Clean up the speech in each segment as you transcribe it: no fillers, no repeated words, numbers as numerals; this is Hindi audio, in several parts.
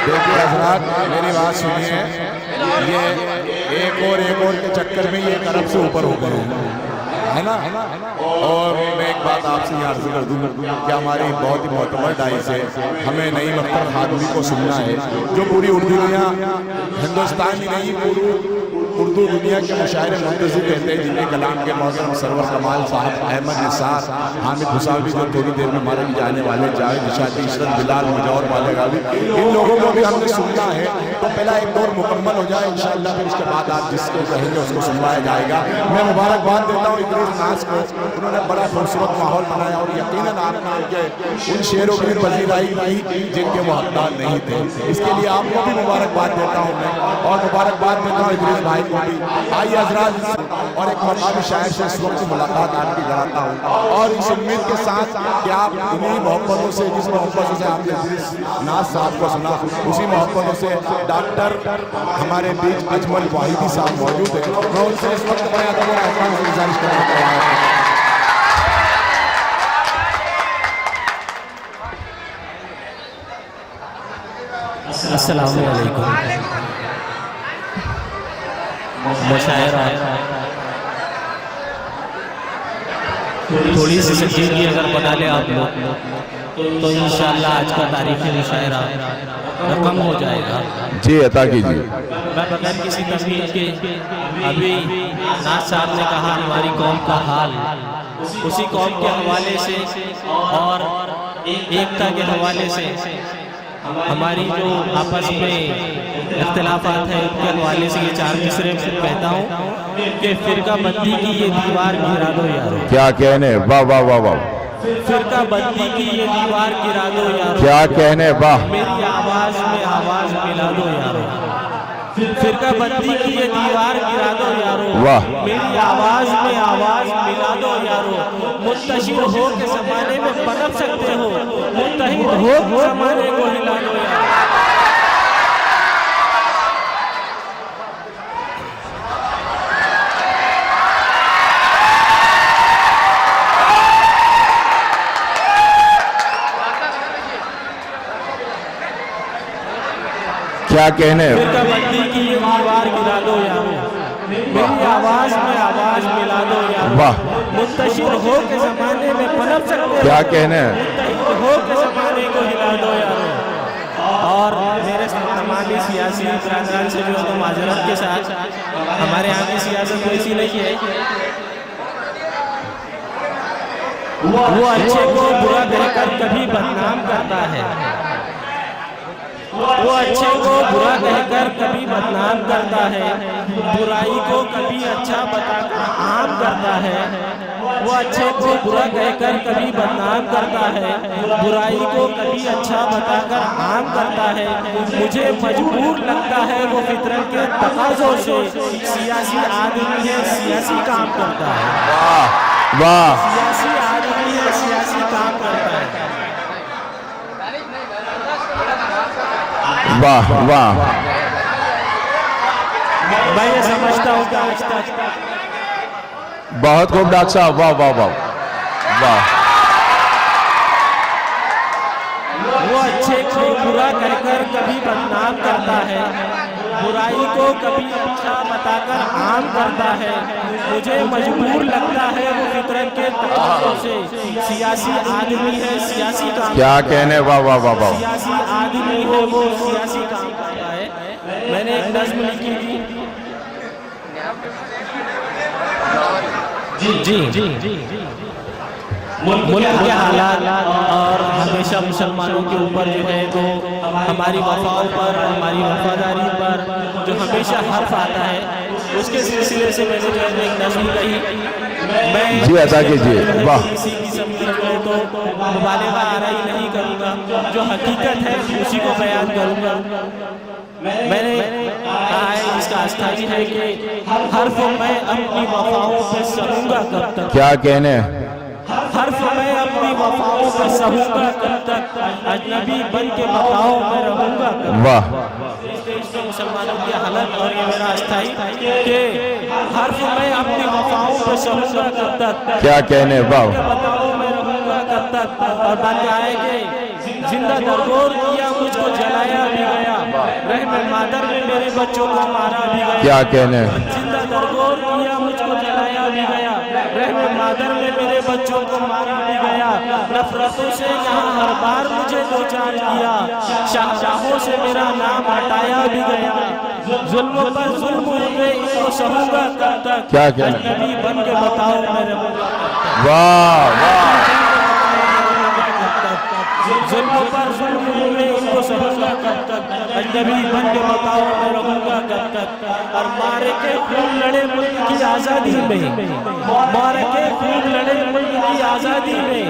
देखिए हजरात, मेरी बात सुनिए, ये एक और के चक्कर में ये एक अरब से ऊपर हो गए है ना। और मैं एक बात आपसे यहाँ अर्ज कर दूँ कि हमारी बहुत ही मोहतबर डाई से हमें नईम अख्तर खानवी को सुनना है, जो पूरी उर्दू दुनिया, हिंदुस्तान ही नहीं पूरी उर्दू दुनिया के मुशायर मुंतज़िर कहते हैं, जिन्हें कलाम के मौजूद सरवर कमाल साहब, अहमद निसार, हामिद हुसैनी जो थोड़ी देर में मारे जाने वाले, जावेद निशाती, इशरत बिलाल, मुजौर वालेगावी, इन लोगों को भी हमने सुनना है। तो पहला एक दौर मुकम्मल हो जाए इंशाअल्लाह, फिर उसके बाद आप जिसको कहेंगे उसको सुनवाया जाएगा। मैं मुबारकबाद देता हूँ इदरीस नाज को, उन्होंने बड़ा खूबसूरत माहौल बनाया और यकीनन आपने उन शेरों की पजीराई की जिनके वो हकदार नहीं थे। इसके लिए आपको भी मुबारकबाद देता हूँ मैं, और मुबारकबाद देता हूँ इदरीस भाई को भी। आइए हजरात, और एक मकामी शायर से इस वक्त मुलाकात आपकी कराता हूँ, और इस उम्मीद के साथ कि आप इन्हीं मोहब्बतों से, जिस मोहब्बतों से आपने इदरीस नाज साहब को सुना, उसी मोहब्बतों से डॉक्टर हमारे बीच अजमल वाहिदी साहब मौजूद है, मैं उनसे इस वक्त बड़ा अदब और एहतराम से गुजारिश करना चाहता हूँ। अस्सलामु अलैकुम। मुशायरा थोड़ी सी संजीदगी अगर बना ले आप लोग तो इंशाअल्लाह आज का तारीखी मुशायरा रकम हो जाएगा। जी अता कीजिए। मैं बगैर किसी तस्वीर के, अभी नाज साहब ने कहा हमारी कौम का हाल, उसी कौम के हवाले से और एकता के हवाले से, हमारी जो आपस में इख्तिलाफात है उनके हवाले से ये चार मिसरे कहता हूँ कि फिरका बंदी की ये दीवार गिरा दो यारो। क्या कहने, वाह वाह वाह वाह। फिरका बंदी की ये दीवार गिरा दो यारो। क्या कहने, वाह। मेरी आवाज में आवाज मिला दो यारो। फिरका बंदी की ये दीवार गिरा दो यारो, वाह। मेरी आवाज में आवाज मिला दो यारो। मुंतशिर हो के जमाने में पनप सकते हो, मुत्तहिद हो जमाने को हिला दो यारो। क्या कहने, फिरका बंदी की ये दीवार गिरा दो यारो, मेरी आवाज में आवाज मिला दो यारो। वाह। मुंतशिर हो के जमाने में पनप सकते हो, क्या कहने, मुत्तहिद हो के जमाने को हिला दो यारो। और मेरे तमामी सियासी बरादरान से जो है माजरत के साथ, हमारे यहाँ की सियासत वैसी नहीं है, वो अच्छे को बुरा कहकर कभी बदनाम करता है, वो अच्छे को बुरा कहकर कभी बदनाम करता है, बुराई को कभी अच्छा बताकर आम करता है। वो अच्छे को बुरा कहकर कभी बदनाम करता है, बुराई को कभी अच्छा बताकर आम करता है। मुझे मजबूर लगता है वो फितरत के तकाज़ों से, सियासी आदमी है सियासी काम करता है। वाह वाह, सियासी आदमी है सियासी काम करता है। वाह वाह। मैं ये समझता हूँ कि आज तक बहुत खूब डॉक्टर साहब, वाह वाह वाह वाह। वो अच्छे को बुरा कहकर कभी बदनाम करता है, बुराई को कभी अच्छा बताकर आम करता है। मुझे मजबूर लगता है वो फितरत के तकाज़ों से, सियासी आदमी है सियासी काम। क्या कहने, वाह वाह वाह वाह। सियासी आदमी है वो सियासी काम करता है। मैंने एक नज़्म लिखी थी, जी मुल्क के हालात और हमेशा मुसलमानों के ऊपर जो है तो हमारी वफाओं पर, हमारी वफादारी पर जो हमेशा हर्फ आता है, उसके सिलसिले से मैंने जो है एक नज़्म कही। मैं जी अता कीजिए, वाह। किसी किस्म की जो है तो मुबालगा आराई नहीं करूँगा, जो हकीकत है उसी को बयान करूँगा। मैंने कहा है, इसका आस्थाई है कि हर्फ मैं अपनी वफाओं पर सहूँगा कब तक। क्या कहने, हर्फ मैं अपनी वफाओं पर सहूँगा कब तक, अजनबी बन के बताओ मैं रहूँगा कब। वाह। मुसलमानों की हालत और ये मेरा अस्थाई के हर्फ मैं अपनी वफाओं पर सहूँगा कब तक। क्या कहने, वाह। बताओ मैं रहूँगा कब तक। और बात क्या है कि जिंदा दरगोर किया मुझको जलाया भी गया, रहम मादर में मेरे बच्चों को मारा भी गया। क्या कहने, जिंदा दरगोर किया मुझको जलाया भी गया, रहम मादर में मेरे बच्चों को मारा भी गया। नफरतों से यहाँ हर बार मुझे दो चार किया, शाहजहां से मेरा नाम हटाया भी गया। जुल्म पर जुल्म हुए इनको सहूंगा कब तक, क्या कहने, अजनबी बन के बताओ मेरे वाह वाह, जुल्म पर जुल्म हुए इनको सहूंगा कब तक, अजनबी बन के बताओ मैं रहूंगा कब तक। और मारे के खून लड़े मुल्क की आजादी में, मारे के खून लड़े मुल्क की आजादी में,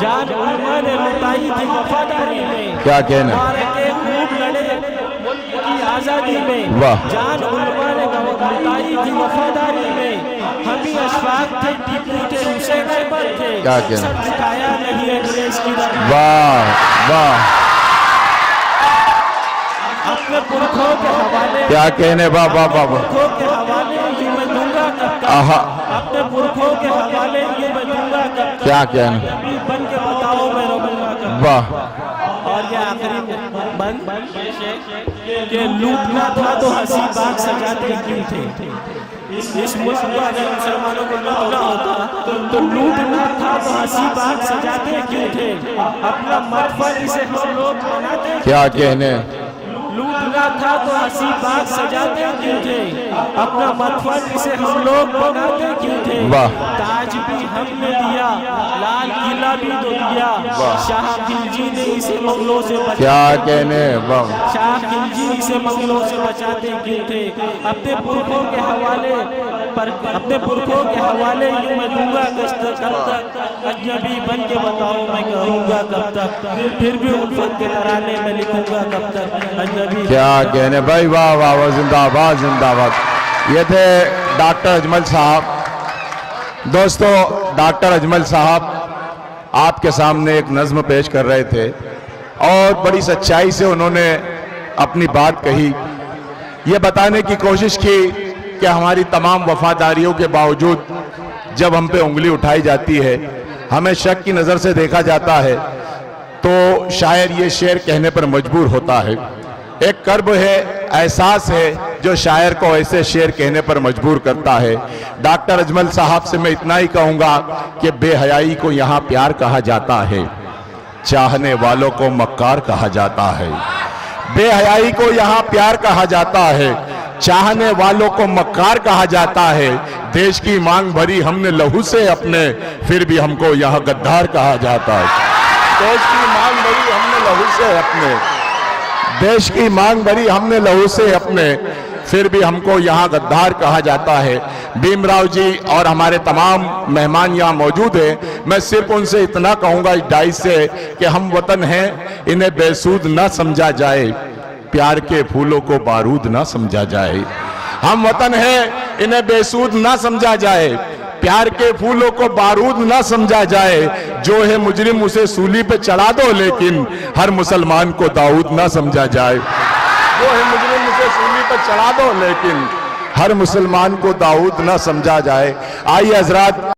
जान उलमा ने लुटाई थी वफादारी में। क्या कहने, मारे के खून लड़े मुल्क की आजादी में, वाह, जान उलमा ने लुटाई थी वफादारी में। हम ही अशफाक थे, टीपू थे, हुसैन पर थे, क्या कहने, सर झुकाया नहीं अंग्रेज की तरफ। वाह वाह, अपने पुरखों के हवाले, क्या कहने, वाह वाह वाह वाह, पुरखों के हवाले ये मैं दूंगा कब तक, आहा, अपने पुरखों के हवाले ये मैं दूंगा कब तक। क्या कहने, अभी बन के बताओ मैं रहूंगा कब। वाह, और ये आखिरी बंद के लूटना था तो हंसी बाग सजाते क्यों थे। इस मुल्क को अगर मुसलमानों को लूटना होता तो लूटना था तो हंसी बाग सजाते क्यों थे। अपना मदफन इसे हम लोग बनाते, क्या कहने, लूटना था तो हंसी बाग सजाते क्यों थे। अपना मदफन इसे हम लोग बनाते क्यों थे। वाह, ताज भी हमने दिया, लाल किला भी तो दिया, शाह खिलजी ने इसे मुगलों से बचा, क्या कहने, वाह, शाह खिलजी इसे मुगलों से बचाते क्यों थे। अपने पुरखों के हवाले पर, अपने पुरखों के हवाले यूं मैं दूंगा कब तक, अजनबी बन के बताओ मैं कहूँगा कब तक, फिर भी उल्फत के तराने में लिखूंगा कब तक, अजनबी। क्या कहने भाई, वाह वाह वाह, जिंदाबाद जिंदाबाद। ये थे डॉक्टर अजमल साहब। दोस्तों, डॉक्टर अजमल साहब आपके सामने एक नज्म पेश कर रहे थे और बड़ी सच्चाई से उन्होंने अपनी बात कही, ये बताने की कोशिश की कि हमारी तमाम वफादारियों के बावजूद जब हम पे उंगली उठाई जाती है, हमें शक की नज़र से देखा जाता है, तो शायर ये शेर कहने पर मजबूर होता है। एक कर्ब है, एहसास है, जो शायर को ऐसे शेर कहने पर मजबूर करता है। डॉक्टर अजमल साहब से मैं इतना ही कहूँगा कि बेहयाई को यहाँ प्यार कहा जाता है, चाहने वालों को मक्कार कहा जाता है। बेहयाई को यहाँ प्यार कहा जाता है, चाहने वालों को मक्कार कहा जाता है। देश की मांग भरी हमने लहू से अपने, फिर भी हमको यहाँ गद्दार कहा जाता है। देश की मांग भरी हमने लहू से अपने, देश की मांग भरी हमने लहू से अपने, फिर भी हमको यहाँ गद्दार कहा जाता है। भीमराव जी और हमारे तमाम मेहमान यहाँ मौजूद हैं। मैं सिर्फ उनसे इतना कहूँगा इस डाइस से कि हम वतन हैं, इन्हें बेसूद ना समझा जाए, प्यार के फूलों को बारूद ना समझा जाए। हम वतन हैं, इन्हें बेसूद ना समझा जाए, प्यार के फूलों को बारूद ना समझा जाए। जो है मुजरिम उसे सूली पे चढ़ा दो, लेकिन हर मुसलमान को दाऊद ना समझा जाए। जो है मुजरिम उसे सूली पे चढ़ा दो, लेकिन हर मुसलमान को दाऊद ना समझा जाए। आइए हजरात।